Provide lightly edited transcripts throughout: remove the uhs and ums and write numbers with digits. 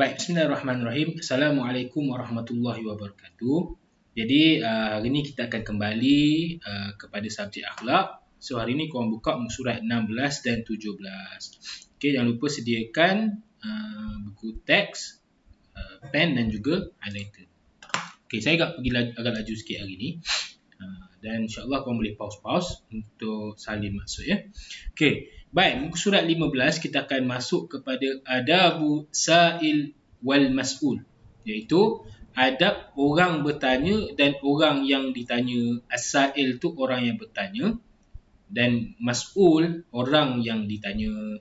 Baik, bismillahirrahmanirrahim. Assalamualaikum warahmatullahi wabarakatuh. Jadi, hari ni kita akan kembali kepada subjek akhlak. So, hari ni korang buka muka surat 16 dan 17. Okey, jangan lupa sediakan buku teks, pen dan juga highlighter. Okey, saya agak laju sikit hari ni. Dan insyaAllah korang boleh pause untuk salin maksud ya. Okey, baik, muka surat 15 kita akan masuk kepada adabu sa'il wal mas'ul, iaitu adab orang bertanya dan orang yang ditanya. As-sa'il tu orang yang bertanya dan mas'ul orang yang ditanya.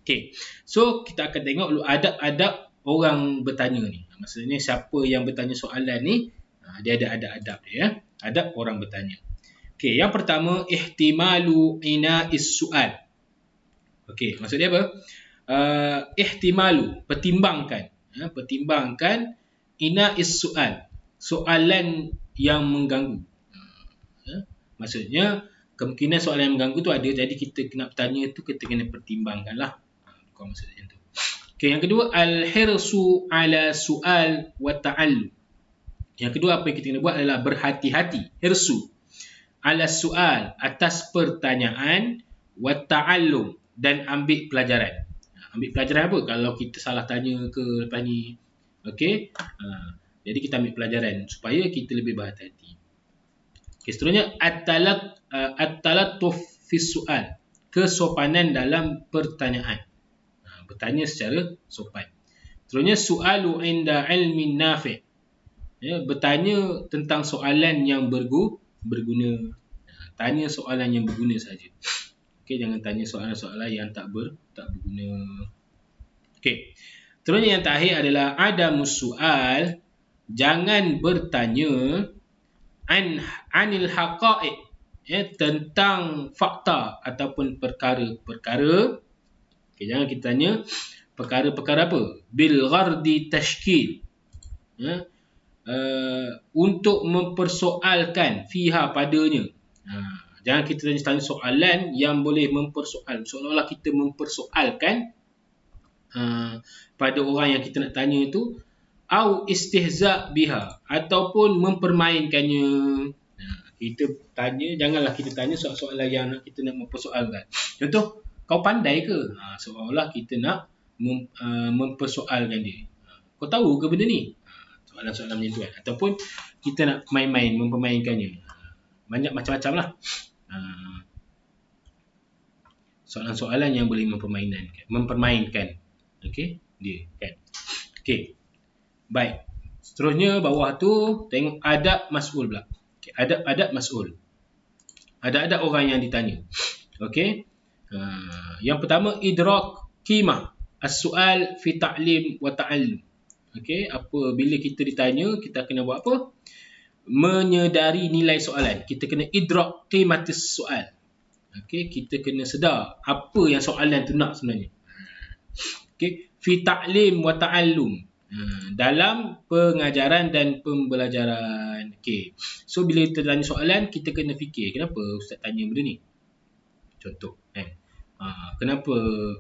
Okey, so kita akan tengok dulu adab-adab orang bertanya ni. Maksudnya siapa yang bertanya soalan ni, dia ada adab-adab dia ya. Adab orang bertanya. Okey, yang pertama, ihtimalu ina'is su'al. Okey, maksud dia apa? Ihtimalu, pertimbangkan. Pertimbangkan ina'is su'al, soalan yang mengganggu. Maksudnya, kemungkinan soalan yang mengganggu tu ada, jadi kita nak bertanya tu kita kena pertimbangkan lah. Maksudnya tu. Okey, yang kedua, al-hirsu ala su'al wa ta'allum. Yang kedua, apa yang kita kena buat adalah berhati-hati, hirsu ala su'al, atas pertanyaan, wa ta'allum, dan ambil pelajaran. Ambil pelajaran apa? Kalau kita salah tanya ke lepas ni. Okey, jadi kita ambil pelajaran supaya kita lebih berhati-hati. Okey, seterusnya at-talattuf fi su'al, kesopanan dalam pertanyaan. Bertanya secara sopan. Seterusnya su'alu inda ilmin nafi'. Ya, bertanya tentang soalan yang berguna. Tanya soalan yang berguna saja. Okey, jangan tanya soalan-soalan yang tak berguna. Okey. Seterusnya yang terakhir adalah adamus su'al, jangan bertanya anil haqa'iq, ya, tentang fakta ataupun perkara-perkara. Okey, jangan kita tanya perkara-perkara apa? Bil ghardi tashkil. Ya. Untuk mempersoalkan fiha padanya. Jangan kita tanya soalan yang boleh mempersoal, seolah-olah kita mempersoalkan pada orang yang kita nak tanya itu, au istihza biha, ataupun mempermainkannya. Kita tanya, janganlah kita tanya soalan yang kita nak mempersoalkan. Contoh, kau pandai ke? Seolah-olah kita nak mempersoalkan dia. Kau tahu ke benda ni? Soalan-soalan macam tu kan. Ataupun kita nak main-main, mempermainkannya. Banyak macam-macam lah. Soalan-soalan yang boleh mempermainkan. Okey, dia kan. Okey, baik. Seterusnya bawah tu tengok adab mas'ul pula. Okay, adab mas'ul. Adab orang yang ditanya. Okey. Yang pertama, idrak qimah as-su'al fi ta'lim wa ta'allum. Okey, apabila kita ditanya, kita kena buat apa? Menyedari nilai soalan. Kita kena idrak qimatis soal. Okey, kita kena sedar apa yang soalan tu nak sebenarnya. Okey, fi ta'lim wa ta'allum. Dalam pengajaran dan pembelajaran. Okey. So bila kita tanya soalan, kita kena fikir, kenapa ustaz tanya benda ni? Contoh, kenapa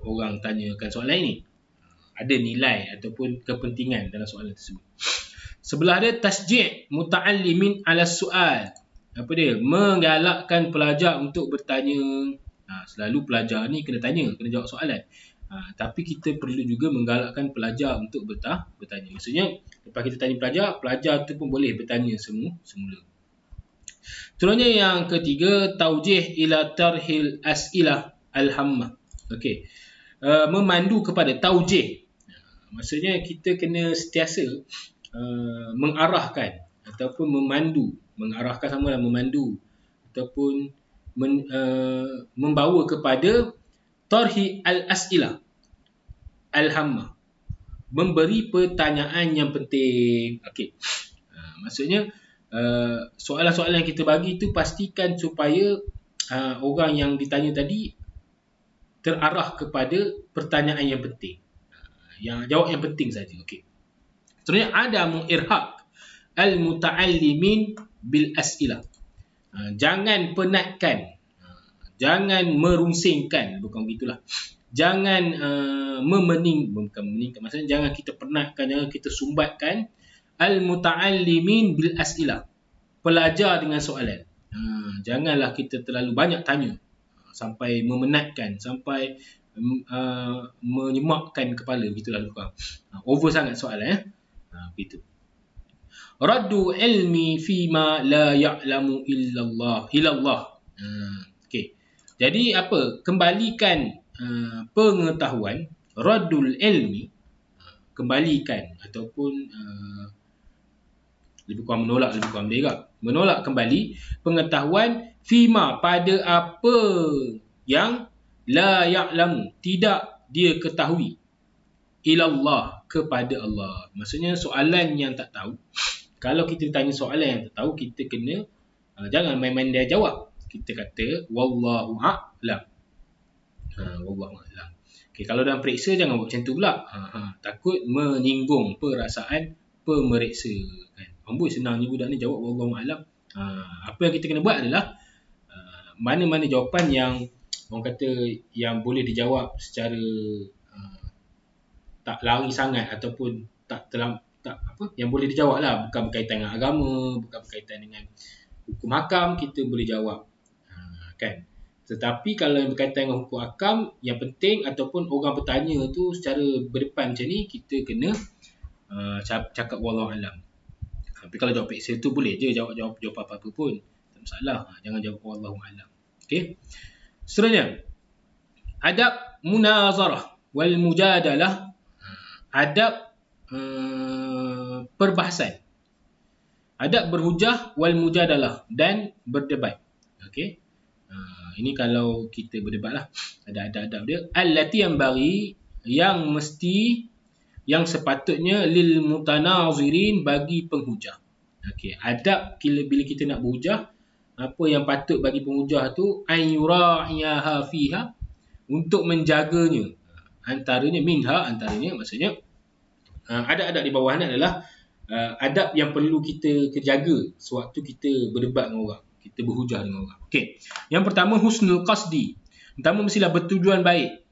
orang tanyakan soalan ini? Ada nilai ataupun kepentingan dalam soalan tersebut. Sebelah dia tasji' muta'allimin ala su'al. Apa dia? Menggalakkan pelajar untuk bertanya. Selalu pelajar ni kena tanya, kena jawab soalan. Tapi kita perlu juga menggalakkan pelajar untuk bertanya. Maksudnya, lepas kita tanya pelajar tu pun boleh bertanya semula. Seterusnya yang ketiga, taujih ila tarhil as'ilah al-hammah. Okey. Memandu kepada taujih. Maksudnya kita kena sentiasa mengarahkan ataupun memandu. Mengarahkan sama lah memandu ataupun membawa kepada tarhi al-as'ilah al-hammah, memberi pertanyaan yang penting. Okey. Maksudnya soalan-soalan yang kita bagi tu pastikan supaya orang yang ditanya tadi terarah kepada pertanyaan yang penting. Yang jawab yang penting saja. Okey. Seterusnya adamu irhaq al-muta'allimin bil as'ilah. Jangan penatkan, jangan merungsingkan, bukan begitulah. Jangan bukan memeningkan, maksudnya jangan kita penatkan, jangan kita sumbatkan al-muta'allimin bil as'ilah, pelajar dengan soalan. Janganlah kita terlalu banyak tanya sampai memenatkan, sampai menyemakkan kepala, begitulah lebih kurang. Over sangat soalan begitu. Raddu ilmi fima la ya'lamu illallah. Okey. Jadi apa? Kembalikan pengetahuan, raddul ilmi, kembalikan ataupun lebih kurang menolak, lebih kurang juga. Menolak kembali pengetahuan fima, pada apa yang la ya'lamu, tidak dia ketahui, ilallah, kepada Allah. Maksudnya soalan yang tak tahu, kalau kita tanya soalan yang tak tahu, kita kena jangan main-main dia jawab. Kita kata wallahu a'lam. Wallahu a'lam. Okay, kalau dalam periksa jangan buat macam tu pula. Takut menyinggung perasaan pemeriksa kan. Amboi senang je budak ni jawab wallahu a'lam. Apa yang kita kena buat adalah mana-mana jawapan yang orang kata yang boleh dijawab secara tak lari sangat ataupun yang boleh dijawab lah, bukan berkaitan dengan agama, bukan berkaitan dengan hukum hakam, kita boleh jawab kan. Tetapi kalau yang berkaitan dengan hukum hakam, yang penting ataupun orang bertanya tu secara berdepan macam ni, kita kena cakap wallahu alam. Tapi kalau jawab periksa tu boleh je jawab apa-apa pun, tak masalah. Jangan jawab wallahu alam. Okey. Seterusnya, adab munazarah wal mujadalah, adab perbahasan, adab berhujah wal mujadalah, dan berdebat. Okey. Ini kalau kita berdebat lah, ada adab dia. Allati yang bagi, yang mesti, yang sepatutnya, lil mutanazirin, bagi penghujah. Okey, adab bila kita nak berhujah, apa yang patut bagi penghujah tu, ayyura'iyaha fiha, untuk menjaganya. Antaranya maksudnya ada adab di bawah ni adalah adab yang perlu kita jaga sewaktu kita berdebat dengan orang, kita berhujah dengan orang. Okey. Yang pertama, husnul qasdi. Pertama, mestilah bertujuan baik.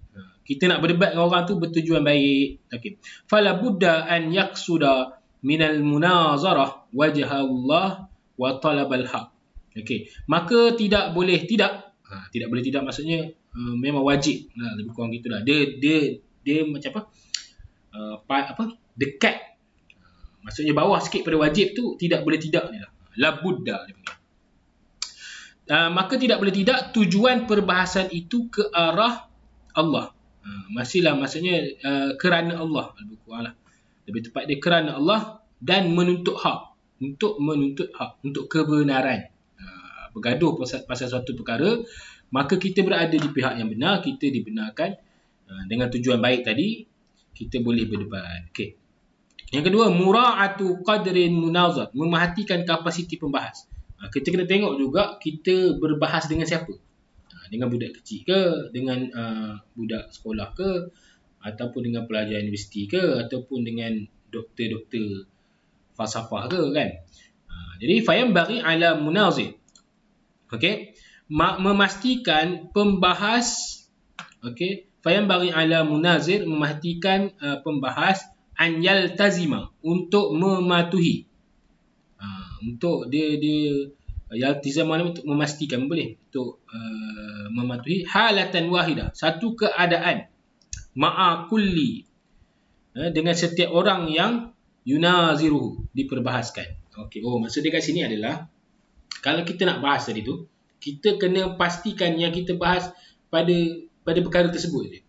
Kita nak berdebat dengan orang tu bertujuan baik. Okey. Fala budda an yaqsuda minal munazarah wajha Allah wa talabal haq. Okey. Maka tidak boleh tidak maksudnya memang wajib. Lebih kurang gitulah. Dia macam apa? Dekat. Maksudnya bawah sikit pada wajib tu, tidak boleh tidak ni lah. La budda dia panggil. Maka tidak boleh tidak tujuan perbahasan itu ke arah Allah. Maksudnya kerana Allah, lebih kurang lah. Lebih tepat dia kerana Allah, dan menuntut hak, untuk kebenaran. Bergaduh pasal suatu perkara, maka kita berada di pihak yang benar, kita dibenarkan dengan tujuan baik tadi, kita boleh berdebat. Okey. Yang kedua, mura'atu qadrin munazar, memerhatikan kapasiti pembahas. Kita kena tengok juga kita berbahas dengan siapa. Dengan budak kecil ke, dengan budak sekolah ke, ataupun dengan pelajar universiti ke, ataupun dengan doktor-doktor falsafah ke kan. Jadi fayam bagi ala munazir. Okey, memastikan pembahas. Okey, fayam bagi ala munazir, memastikan pembahas an yaltazima, untuk mematuhi. Untuk dia yaltizam mana, untuk memastikan, boleh untuk mematuhi halatan wahidah, satu keadaan, ma'a kulli, dengan setiap orang yang yunaziruhu, diperbahaskan. Okey, maksud dia kat sini adalah kalau kita nak bahas tadi tu, kita kena pastikan yang kita bahas pada perkara tersebut je.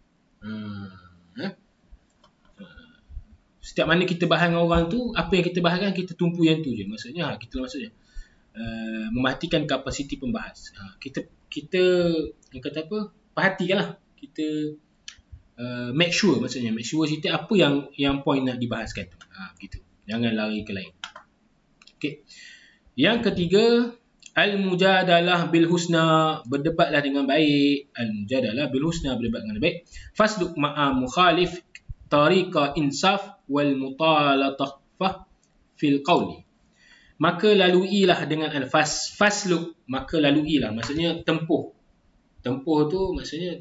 Setiap mana kita bahas dengan orang tu, apa yang kita bahaskan, kita tumpu yang tu je. Maksudnya mematikan kapasiti pembahas. Kita yang kata apa, perhatikanlah. Kita make sure kita apa yang point nak dibahaskan tu. Gitu. Jangan lari ke lain. Okey. Yang ketiga, al-mujadalah bil husna, berdebatlah dengan baik. Al-mujadalah bil husna, berdebat dengan baik. Fasluk ma'a mukhalif tariqa insaf wal mutalatafah fil qawli. Maka laluilah dengan fasluk, maka laluilah, maksudnya tempuh tempuh tu maksudnya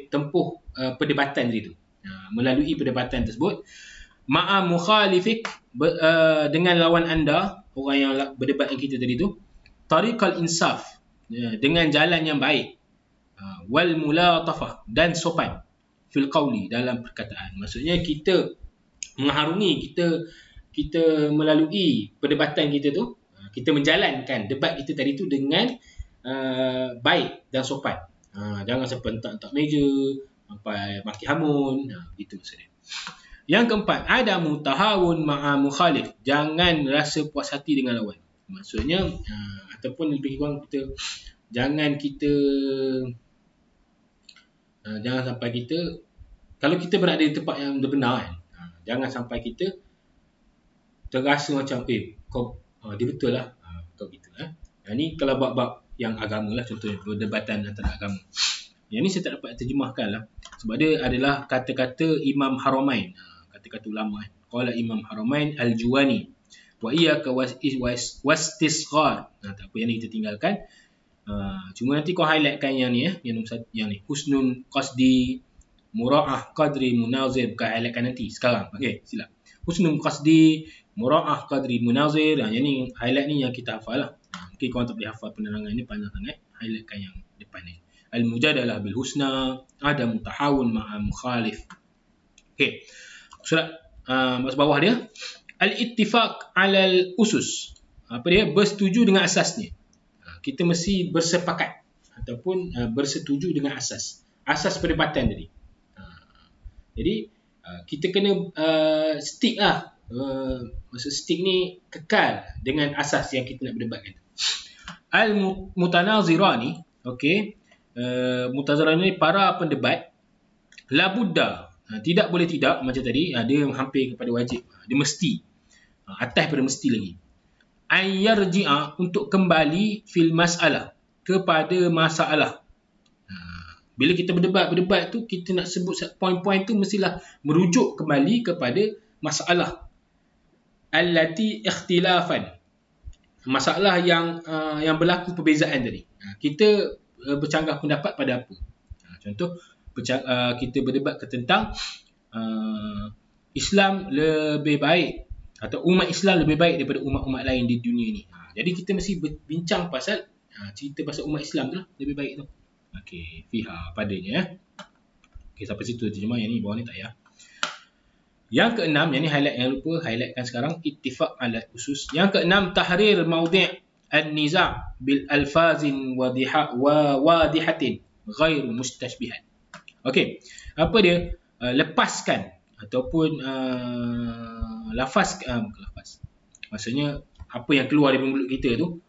tempuh perdebatan tadi tu. Melalui perdebatan tersebut ma'a mukhalifik dengan lawan anda, orang yang berdebat dengan kita tadi tu, tariqal insaf, dengan jalan yang baik, wal mulatafah, dan sopan, fil qawli, dalam perkataan. Maksudnya kita mengharungi, kita melalui perdebatan kita tu, kita menjalankan debat kita tadi tu dengan baik dan sopan. Jangan sampai hentak meja, sampai maki hamun, itu maksudnya. Yang keempat, ada mutahawun ma'a mukhalif, jangan rasa puas hati dengan lawan. Maksudnya ataupun lebih kurang jangan sampai kita, kalau kita berada di tempat yang benar kan, jangan sampai kita terasa macam kau dia betul lah, kau gitu ni kalau bab-bab yang agama lah, contohnya perdebatan antara agama. Yang ni saya tak dapat terjemahkan lah, sebab dia adalah kata-kata Imam Haramain, kata-kata ulama kan. Qala Imam Haramain Al-Juwani wa iyyaka wastisghar. Tak apa, yang ni kita tinggalkan. Cuma nanti kau highlightkan yang ni yang nombor 1, yang ni husnun qasdi mura'ah qadri munazir. Bukan highlightkan nanti, sekarang. Okey, sila. Husnun qasdi mura'ah qadri munazir. Yang ni highlight ni yang kita hafal lah. Mungkin korang tak boleh hafal penerangan ni, panjang sangat. Highlightkan yang depan ni. Al-mujadalah bil husna, ada mutahawun ma'a mukhalif. Okey. Surat masuk bawah dia, al-ittifaq 'alal usus. Apa dia? Bersetuju dengan asasnya. Kita mesti bersepakat ataupun bersetuju dengan asas perdebatan tadi. Jadi kita kena stick lah. Maksud stick ni kekal dengan asas yang kita nak berdebatkan. Al-mutanazirani, okey. Mutanazirani ni para pendebat, la budda, tidak boleh tidak, macam tadi dia hampir kepada wajib, dia mesti, atas pada mesti lagi, ayyarji'a, untuk kembali fil masalah, kepada masalah. Bila kita berdebat tu, kita nak sebut poin-poin tu mestilah merujuk kembali kepada masalah allati ikhtilafan, masalah yang berlaku perbezaan tadi. Kita bercanggah pendapat pada apa? Contoh, kita berdebat tentang Islam lebih baik atau umat Islam lebih baik daripada umat-umat lain di dunia ni. Jadi kita mesti bincang pasal cerita pasal umat Islam tu lah, lebih baik tu. Okey, fiha, padanya. Okey, sampai situ terjemah. Yang ni bawah ni tak ya. Yang keenam, yang ni highlight, yang lupa highlightkan sekarang, ittifaq ala usus. Yang keenam, tahrir mawdi' an-niza' bil alfazin wadihatin ghairu mustashbihan. Okey, apa dia? Lepaskan ataupun lafaz, maksudnya apa yang keluar dari mulut kita tu,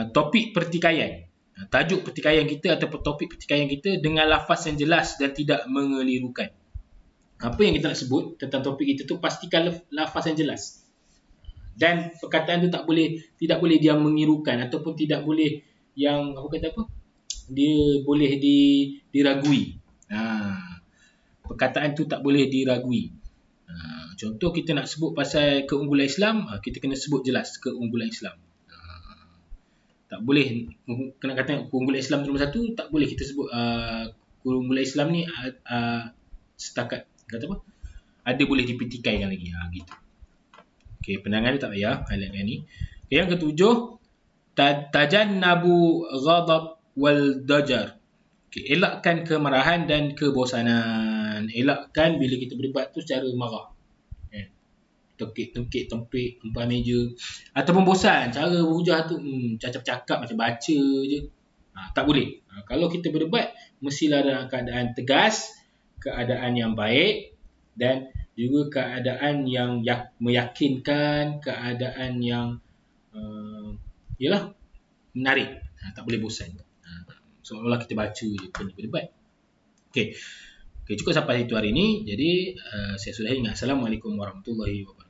topik pertikaian, tajuk pertikaian kita ataupun topik pertikaian kita dengan lafaz yang jelas dan tidak mengelirukan. Apa yang kita nak sebut tentang topik kita tu, pastikan lafaz yang jelas. Dan perkataan tu tidak boleh dia mengirukan ataupun tidak boleh yang dia boleh diragui. Perkataan tu tak boleh diragui. Contoh, kita nak sebut pasal keunggulan Islam, kita kena sebut jelas keunggulan Islam. Tak boleh kena kata keunggulan Islam tu nombor 1, tak boleh kita sebut keunggulan Islam ni setakat ada boleh dipertikaikan lagi, gitu. Okey, penangan tu tak payah highlightkan ni. Okay, yang ketujuh, tajannabu ghadab wal dajar. Okay, elakkan kemarahan dan kebosanan. Elakkan bila kita berdebat tu secara marah, tengkit, tempik, tumpah meja, ataupun bosan cara berhujah tu, cakap macam baca je. Tak boleh. Kalau kita berdebat, mestilah dalam keadaan tegas, keadaan yang baik, dan juga keadaan yang meyakinkan, keadaan yang menarik. Tak boleh bosan. Seolah-olah kita baca je berdebat. Okey, cukup sampai itu hari ini. Jadi saya sudahi. Assalamualaikum warahmatullahi wabarakatuh.